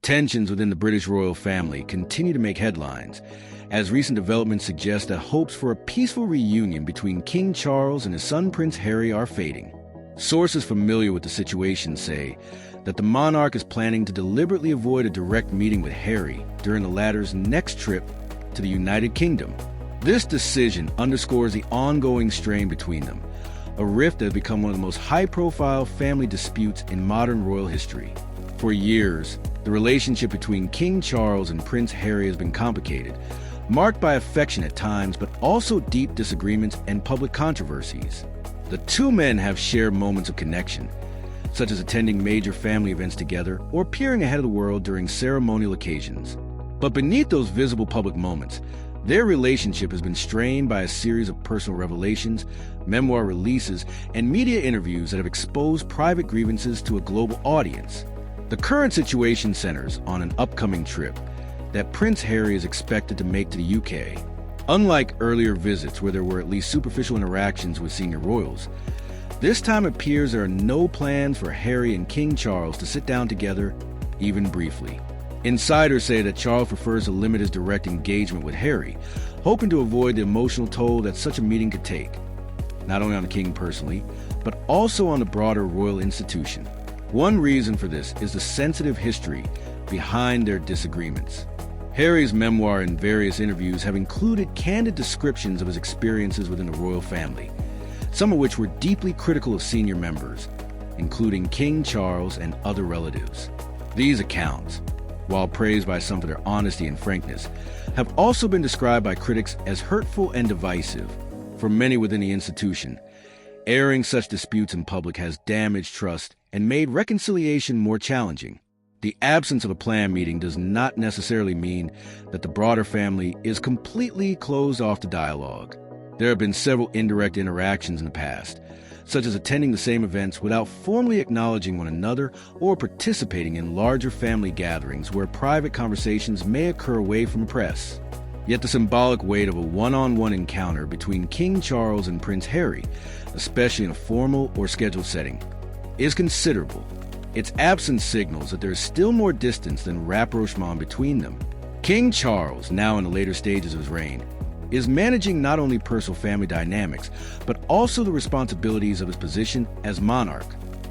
Tensions within the British royal family continue to make headlines, as recent developments suggest that hopes for a peaceful reunion between King Charles and his son Prince Harry are fading. Sources familiar with the situation say that the monarch is planning to deliberately avoid a direct meeting with Harry during the latter's next trip to the United Kingdom. This decision underscores the ongoing strain between them, a rift that has become one of the most high-profile family disputes in modern royal history. For years, the relationship between King Charles and Prince Harry has been complicated, marked by affection at times, but also deep disagreements and public controversies. The two men have shared moments of connection, such as attending major family events together or appearing ahead of the world during ceremonial occasions. But beneath those visible public moments, their relationship has been strained by a series of personal revelations, memoir releases, and media interviews that have exposed private grievances to a global audience. The current situation centers on an upcoming trip that Prince Harry is expected to make to the UK. Unlike earlier visits where there were at least superficial interactions with senior royals, this time it appears there are no plans for Harry and King Charles to sit down together, even briefly. Insiders say that Charles prefers to limit his direct engagement with Harry, hoping to avoid the emotional toll that such a meeting could take, not only on the king personally, but also on the broader royal institution. One reason for this is the sensitive history behind their disagreements. Harry's memoir and various interviews have included candid descriptions of his experiences within the royal family, some of which were deeply critical of senior members, including King Charles and other relatives. These accounts, while praised by some for their honesty and frankness, have also been described by critics as hurtful and divisive. For many within the institution, airing such disputes in public has damaged trust and made reconciliation more challenging. The absence of a planned meeting does not necessarily mean that the broader family is completely closed off to dialogue. There have been several indirect interactions in the past, such as attending the same events without formally acknowledging one another or participating in larger family gatherings where private conversations may occur away from the press. Yet the symbolic weight of a one-on-one encounter between King Charles and Prince Harry, especially in a formal or scheduled setting, is considerable. Its absence signals that there is still more distance than rapprochement between them. King Charles, now in the later stages of his reign, is managing not only personal family dynamics, but also the responsibilities of his position as monarch.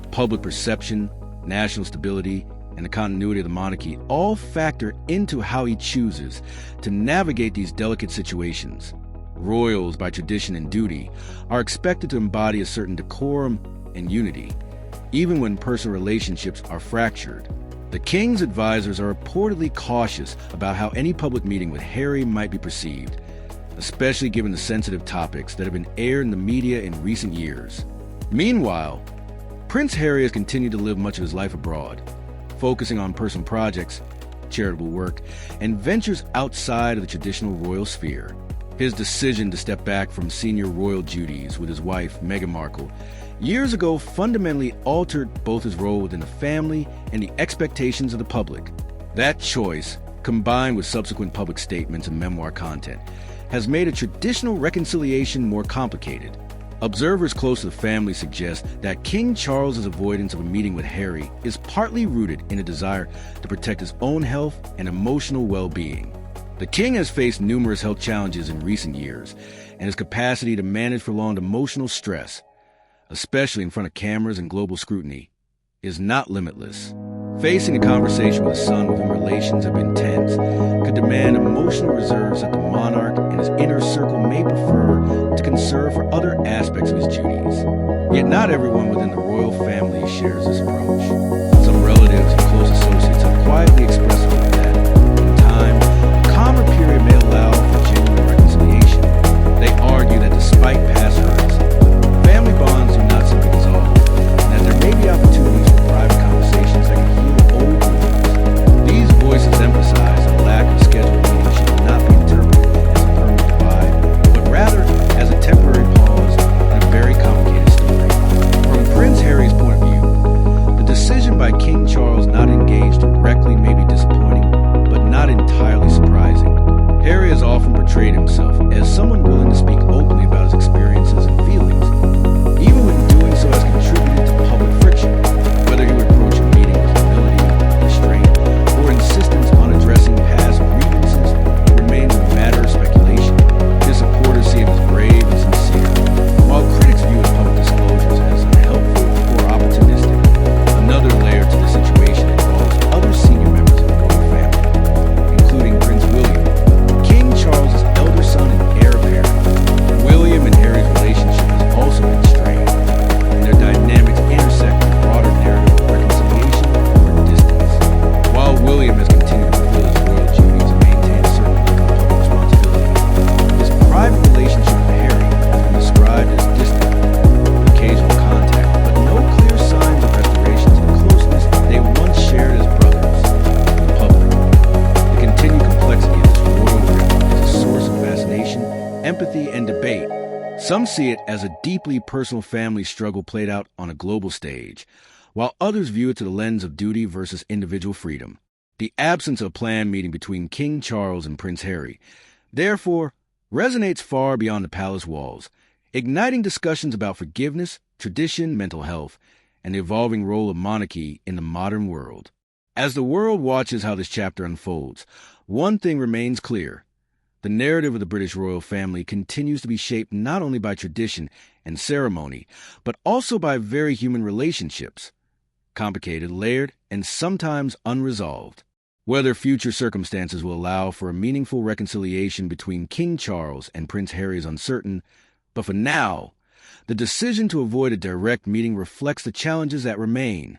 Public perception, national stability, and the continuity of the monarchy all factor into how he chooses to navigate these delicate situations. Royals, by tradition and duty, are expected to embody a certain decorum and unity, even when personal relationships are fractured. The king's advisors are reportedly cautious about how any public meeting with Harry might be perceived, especially given the sensitive topics that have been aired in the media in recent years. Meanwhile, Prince Harry has continued to live much of his life abroad, focusing on personal projects, charitable work, and ventures outside of the traditional royal sphere. His decision to step back from senior royal duties with his wife, Meghan Markle, years ago fundamentally altered both his role within the family and the expectations of the public. That choice, combined with subsequent public statements and memoir content, has made a traditional reconciliation more complicated. Observers close to the family suggest that King Charles's avoidance of a meeting with Harry is partly rooted in a desire to protect his own health and emotional well-being. The king has faced numerous health challenges in recent years, and his capacity to manage prolonged emotional stress, especially in front of cameras and global scrutiny, is not limitless. Facing a conversation with a son with whom relations have been tense could demand emotional reserves that the monarch and his inner circle may prefer to conserve for other aspects of his duties. Yet not everyone within the royal family shares this approach. Some relatives and close associates have quietly expressed hope that, in time, a calmer period may allow for genuine reconciliation. They argue that despite past hurts, family bonds do not simply dissolve, and that there may be opportunities for private conversations that can heal old wounds. These voices emphasize that a lack of scheduled meetings should not be interpreted as a permanent divide, but rather as a temporary pause in a very complicated story. From Prince Harry's point of view, the decision by King Charles not to engage directly Some see it as a deeply personal family struggle played out on a global stage, while others view it through the lens of duty versus individual freedom. The absence of a planned meeting between King Charles and Prince Harry, therefore, resonates far beyond the palace walls, igniting discussions about forgiveness, tradition, mental health, and the evolving role of monarchy in the modern world. As the world watches how this chapter unfolds, one thing remains clear. The narrative of the British royal family continues to be shaped not only by tradition and ceremony, but also by very human relationships, complicated, layered, and sometimes unresolved. Whether future circumstances will allow for a meaningful reconciliation between King Charles and Prince Harry is uncertain, but for now, the decision to avoid a direct meeting reflects the challenges that remain.